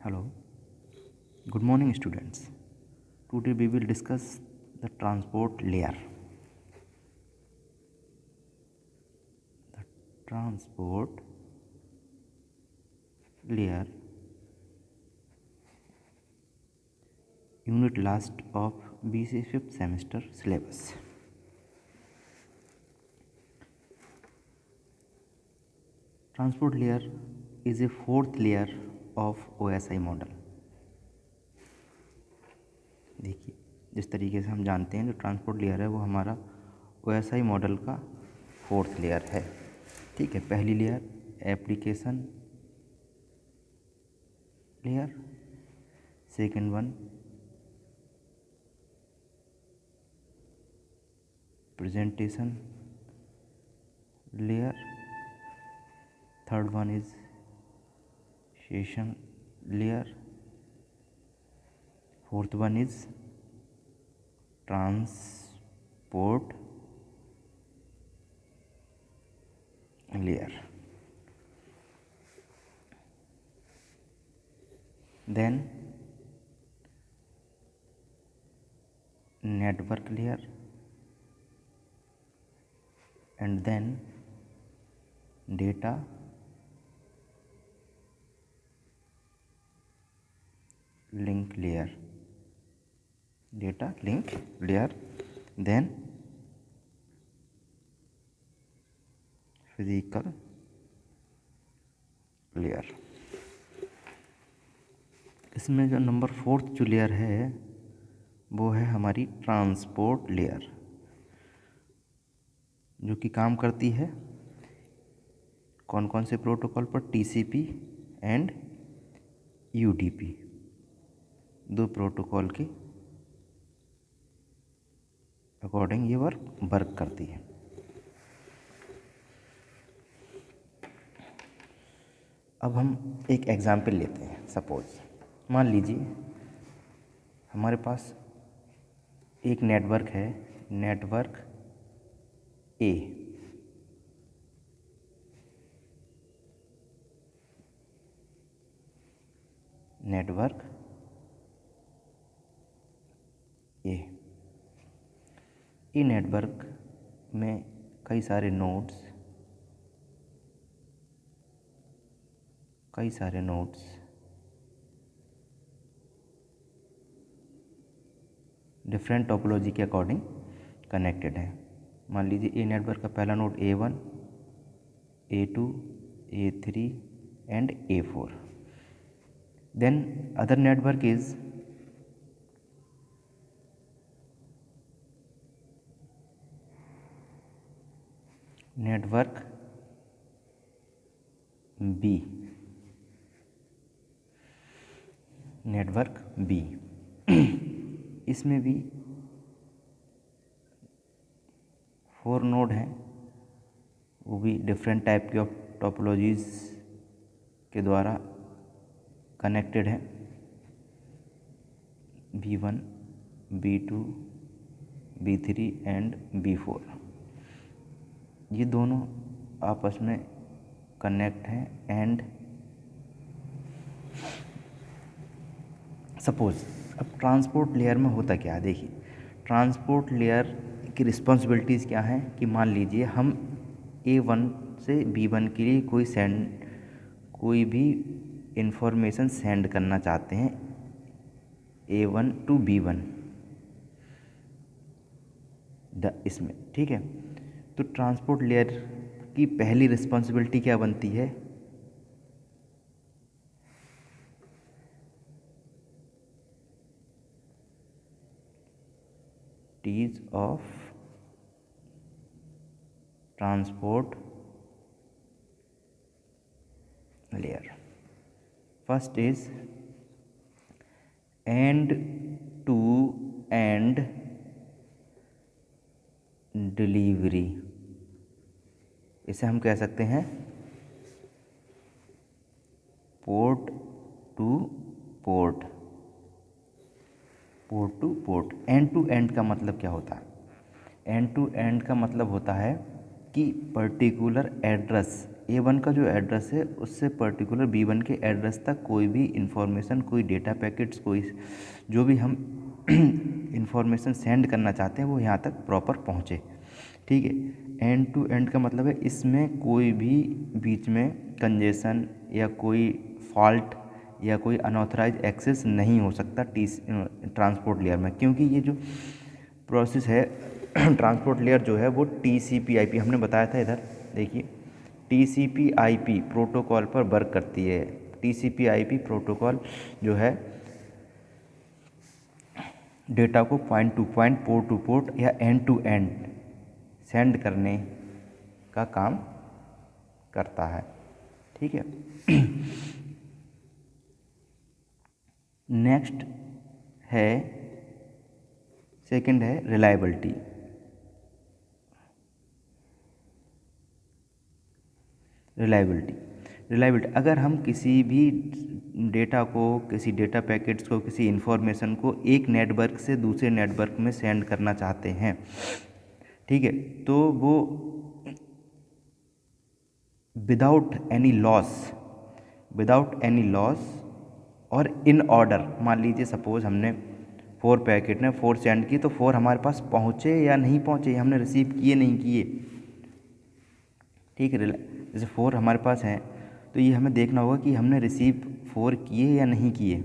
Hello, good morning students. Today we will discuss the transport layer. The transport layer unit last of BC 5th semester syllabus. Transport layer is a fourth layer of OSI model. देखिए, जिस तरीके से हम जानते हैं जो transport layer है वो हमारा OSI मॉडल का फोर्थ लेयर है। ठीक है, पहली layer application layer, second one presentation layer, third one is session layer, fourth one is transport layer. Then network layer, and then data link layer, then physical layer. इसमें जो number fourth जो layer है वो है हमारी transport layer, जो कि काम करती है कौन कौन से प्रोटोकॉल पर, TCP एंड UDP, दो प्रोटोकॉल के अकॉर्डिंग ये वर्क करती है. अब हम एक एग्जाम्पल लेते हैं. सपोज मान लीजिए हमारे पास एक नेटवर्क है, network A. Network A. Network में कई सारे नोड्स डिफरेंट टोपोलॉजी के अकॉर्डिंग कनेक्टेड है. मान लीजिए ए नेटवर्क का पहला node A1, A2, A3 and A4. Then other network is network B. इसमें भी 4 नोड हैं, वो भी डिफरेंट टाइप के ऑफ टोपोलॉजीज के द्वारा कनेक्टेड है. B1, B2, B3 and B4. ये दोनों आपस में कनेक्ट हैं. एंड सपोज अब ट्रांसपोर्ट लेयर में होता क्या है, देखिए ट्रांसपोर्ट लेयर की रिस्पॉन्सिबिलिटीज़ क्या हैं कि मान लीजिए हम A1 से B1 के लिए कोई भी इंफॉर्मेशन सेंड करना चाहते हैं, A1 टू B1 इसमें. ठीक है, तो ट्रांसपोर्ट लेयर की पहली रिस्पॉन्सिबिलिटी क्या बनती है, ties of transport layer. First is end to end delivery. इसे हम कह सकते हैं port to port. End to end का मतलब क्या होता है? एंड टू एंड का मतलब होता है कि पर्टिकुलर एड्रेस A1 का जो एड्रेस है उससे पर्टिकुलर B1 के एड्रेस तक कोई भी इंफॉर्मेशन, कोई डेटा पैकेट्स, कोई जो भी हम इंफॉर्मेशन सेंड करना चाहते हैं वो यहाँ तक प्रॉपर पहुँचे। ठीक है। एंड टू एंड का मतलब है इसमें कोई भी बीच में कंजेशन या कोई फॉल्ट या कोई अनऑथराइज एक्सेस नहीं हो सकता ट्रांसपोर्ट लेयर में, क्योंकि ये जो प्रोसेस है ट्रांसपोर्ट लेयर जो है वो TCP/IP हमने बताया था इधर, देखिए TCP/IP प्रोटोकॉल पर वर्क करती है। TCP/IP प्रोटोकॉल जो है डेटा को point two point, port to port या एंड टू एंड सेंड करने का काम करता है। ठीक है। नेक्स्ट है, सेकंड है रिलायबिलिटी। रिलायबिलिटी अगर हम किसी भी डेटा को, किसी डेटा पैकेट्स को, किसी इंफॉर्मेशन को एक नेटवर्क से दूसरे नेटवर्क में सेंड करना चाहते हैं, ठीक है, तो वो विदाउट एनी लॉस और इन ऑर्डर, मान लीजिए सपोज हमने 4 पैकेट ने 4 सेंड की, तो 4 हमारे पास पहुँचे या नहीं पहुँचे, हमने रिसीव किए नहीं किए। ठीक है। जैसे 4 हमारे पास हैं तो ये हमें देखना होगा कि हमने रिसीव 4 किए या नहीं किए।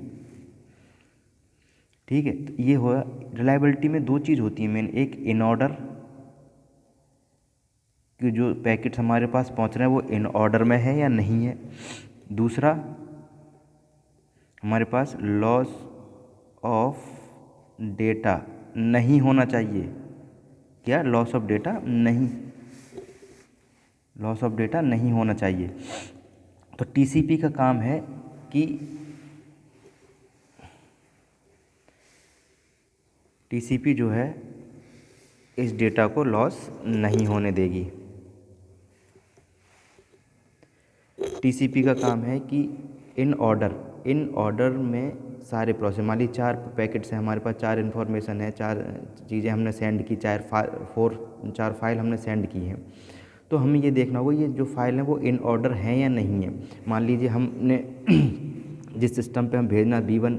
ठीक है। तो ये हुआ रिलायबिलिटी में 2 चीज़ होती है मेन, एक इन ऑर्डर कि जो पैकेट्स हमारे पास पहुंच रहे हैं वो इन ऑर्डर में है या नहीं है। दूसरा हमारे पास लॉस ऑफ डेटा नहीं होना चाहिए। क्या? लॉस ऑफ डेटा नहीं होना चाहिए। तो TCP का काम है कि TCP जो है इस डेटा को लॉस नहीं होने देगी। TCP का काम है कि इन ऑर्डर में सारे प्रोसेस, मान लीजिए 4 पैकेट्स हैं हमारे पास, 4 इन्फॉर्मेशन है, 4 चीज़ें हमने सेंड की, 4 फाइल हमने सेंड की हैं, तो हमें ये देखना होगा ये जो फाइल है वो इन ऑर्डर है या नहीं है। मान लीजिए हमने जिस सिस्टम पे हम B1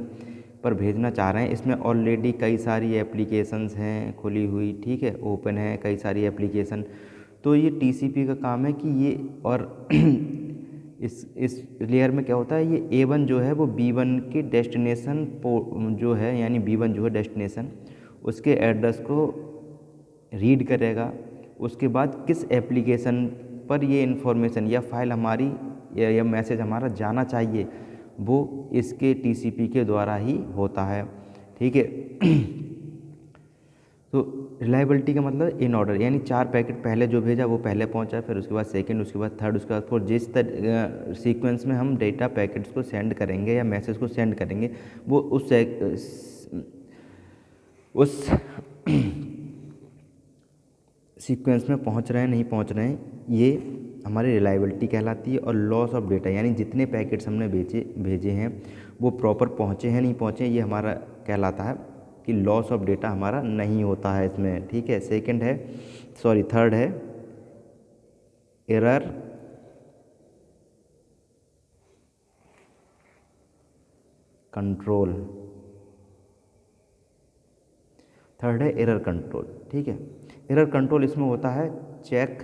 पर भेजना चाह रहे हैं, इसमें ऑलरेडी कई सारी एप्लीकेशंस हैं खुली हुई, ठीक है, ओपन है कई सारी एप्लीकेशन, तो ये TCP का काम है कि ये, और इस लेयर में क्या होता है, ये A1 जो है वो B1 के डेस्टिनेशन जो है, यानी B1 जो है डेस्टिनेशन, उसके एड्रेस को रीड करेगा। उसके बाद किस एप्लीकेशन पर ये इन्फॉर्मेशन या फाइल हमारी या मैसेज हमारा जाना चाहिए, वो इसके TCP के द्वारा ही होता है। ठीक है। तो रिलायबिलिटी का मतलब इन ऑर्डर, यानी 4 पैकेट पहले जो भेजा वो पहले पहुंचा, फिर उसके बाद सेकंड, उसके बाद थर्ड, उसके बाद फोर्थ, जिस सीक्वेंस में हम डेटा पैकेट्स को सेंड करेंगे या मैसेज को सेंड करेंगे, वो उस सीक्वेंस में पहुंच रहे हैं नहीं पहुंच रहे हैं, ये हमारी रिलायबिलिटी कहलाती है। और लॉस ऑफ डेटा, यानी जितने पैकेट्स हमने भेजे हैं वो प्रॉपर पहुंचे हैं नहीं पहुंचे, ये हमारा कहलाता है कि लॉस ऑफ डेटा हमारा नहीं होता है इसमें। ठीक है। थर्ड है एरर कंट्रोल। ठीक है। एरर कंट्रोल इसमें होता है चेक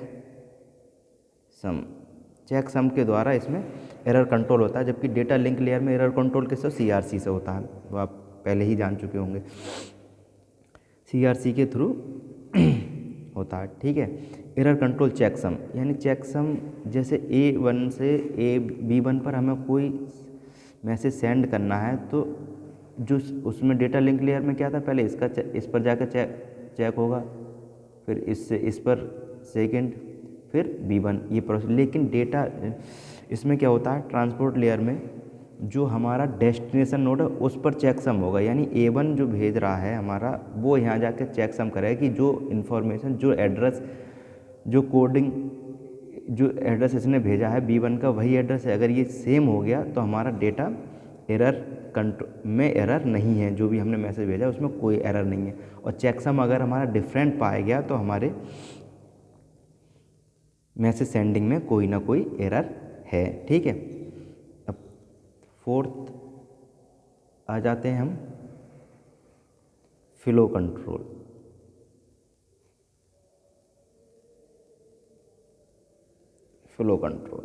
सम के द्वारा इसमें एरर कंट्रोल होता है, जबकि डेटा लिंक लेयर में एरर कंट्रोल किससे? CRC से होता है, वो आप पहले ही जान चुके होंगे, CRC के थ्रू होता है। ठीक है। एरर कंट्रोल चेकसम, यानी चेकसम, जैसे A1 से B1 पर हमें कोई मैसेज सेंड करना है, तो जो उसमें डेटा लिंक लेयर में क्या था, पहले इस पर जाकर चेक होगा, फिर इससे इस पर सेकंड, फिर B1, ये प्रोसेस। लेकिन डेटा इसमें क्या होता है, ट्रांसपोर्ट लेयर में जो हमारा डेस्टिनेशन नोड है उस पर चेकसम होगा, यानी A1 जो भेज रहा है हमारा, वो यहाँ जाकर चेकसम करेगा कि जो इन्फॉर्मेशन, जो एड्रेस, जो कोडिंग, जो एड्रेस इसने भेजा है B1 का वही एड्रेस है। अगर ये सेम हो गया तो हमारा डेटा में एरर नहीं है, जो भी हमने मैसेज भेजा उसमें कोई एरर नहीं है। और चेकसम अगर हमारा डिफरेंट पाया गया तो हमारे मैसेज सेंडिंग में कोई ना कोई एरर है। ठीक है, अब फोर्थ आ जाते हैं हम फ्लो कंट्रोल। फ्लो कंट्रोल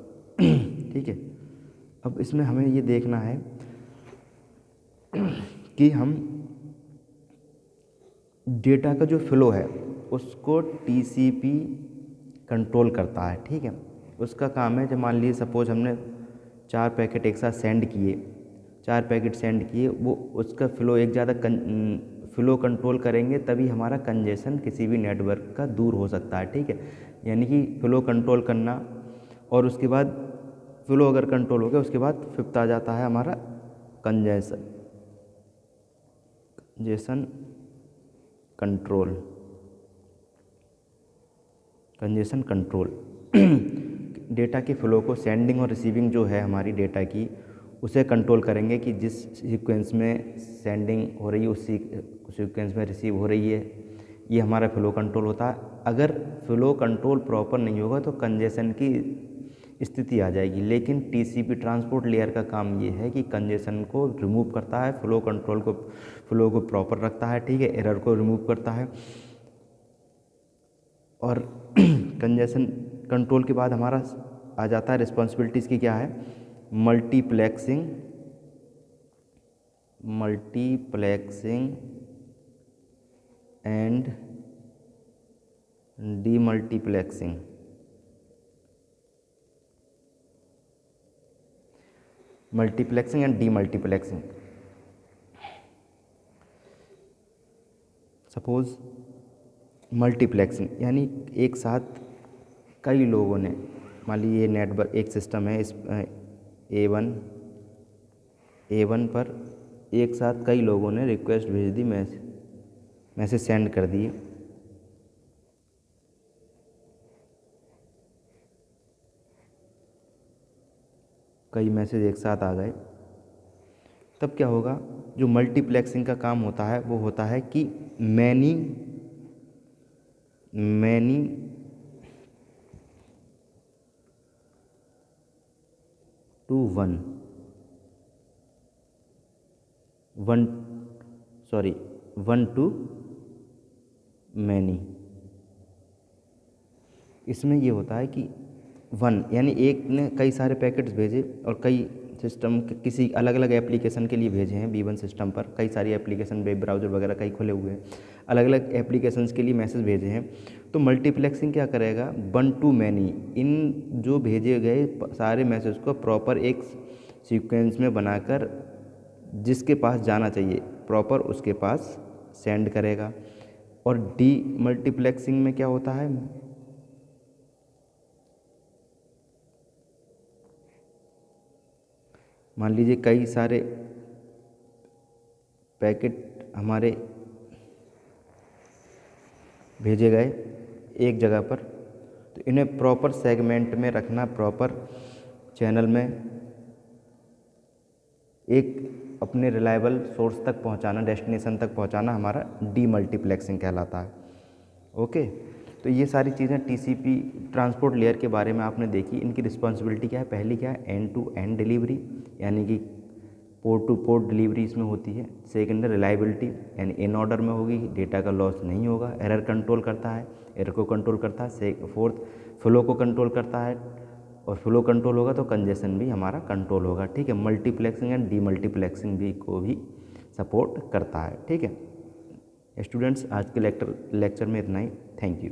ठीक है, अब इसमें हमें ये देखना है कि हम डेटा का जो फ्लो है उसको टीसीपी कंट्रोल करता है। ठीक है, उसका काम है, जब मान लीजिए सपोज हमने 4 पैकेट एक साथ सेंड किए, 4 पैकेट सेंड किए, वो उसका फ्लो एक ज़्यादा फ्लो कंट्रोल करेंगे तभी हमारा कंजेशन किसी भी नेटवर्क का दूर हो सकता है। ठीक है, यानी कि फ्लो कंट्रोल करना, और उसके बाद फ्लो अगर कंट्रोल हो गया उसके बाद फिफ्थ आ जाता है हमारा congestion control. Congestion control data के फ्लो को, सेंडिंग और रिसीविंग जो है हमारी डेटा की, उसे कंट्रोल करेंगे कि जिस सीक्वेंस में सेंडिंग हो रही है उस सीक्वेंस में रिसीव हो रही है, ये हमारा फ्लो कंट्रोल होता है। अगर फ्लो कंट्रोल प्रॉपर नहीं होगा तो कंजेशन की स्थिति आ जाएगी, लेकिन टीसीपी ट्रांसपोर्ट लेयर का काम ये है कि कंजेशन को रिमूव करता है, फ्लो कंट्रोल को, फ्लो को प्रॉपर रखता है। ठीक है, एरर को रिमूव करता है। और कंजेशन कंट्रोल के बाद हमारा आ जाता है रिस्पॉन्सिबिलिटीज़ की क्या है, multiplexing and demultiplexing. Multiplexing and demultiplexing. Suppose multiplexing यानी एक साथ कई लोगों ने, मान लीजिए ये नेटवर्क एक सिस्टम है, इस A1 पर एक साथ कई लोगों ने रिक्वेस्ट भेज दी, मैसेज सेंड कर दिए। कई मैसेज एक साथ आ गए, तब क्या होगा, जो मल्टीप्लेक्सिंग का काम होता है वो होता है कि many to one to many. इसमें ये होता है कि वन यानी एक ने कई सारे पैकेट्स भेजे और कई सिस्टम किसी अलग अलग एप्लीकेशन के लिए भेजे हैं। B1 सिस्टम पर कई सारी एप्लीकेशन, वेब ब्राउज़र वगैरह कई खुले हुए हैं, अलग अलग एप्लीकेशंस के लिए मैसेज भेजे हैं। तो मल्टीप्लेक्सिंग क्या करेगा, 1 टू मैनी, इन जो भेजे गए सारे मैसेज को प्रॉपर एक सीक्वेंस में बनाकर जिसके पास जाना चाहिए प्रॉपर उसके पास सेंड करेगा। और डी मल्टीप्लेक्सिंग में क्या होता है, मान लीजिए कई सारे पैकेट हमारे भेजे गए एक जगह पर, तो इन्हें प्रॉपर सेगमेंट में रखना, प्रॉपर चैनल में एक अपने रिलायबल सोर्स तक पहुंचाना, डेस्टिनेशन तक पहुंचाना हमारा डीमल्टीप्लेक्सिंग कहलाता है। ओके, तो ये सारी चीज़ें टीसीपी ट्रांसपोर्ट लेयर के बारे में आपने देखी। इनकी रिस्पॉन्सिबिलिटी क्या है, पहली क्या है, एंड टू एंड डिलीवरी, यानी कि पोर्ट टू पोर्ट डिलीवरी इसमें होती है। सेकेंड है रिलायबिलिटी, यानी इन ऑर्डर में होगी, डेटा का लॉस नहीं होगा। एरर कंट्रोल करता है, एरर को कंट्रोल करता है। फोर्थ फ्लो को कंट्रोल करता है, और फ्लो कंट्रोल होगा तो कंजेशन भी हमारा कंट्रोल होगा। ठीक है, मल्टीप्लेक्सिंग एंड डीमल्टीप्लेक्सिंग भी को भी सपोर्ट करता है। ठीक है स्टूडेंट्स, आज के लेक्चर में इतना ही। Thank you.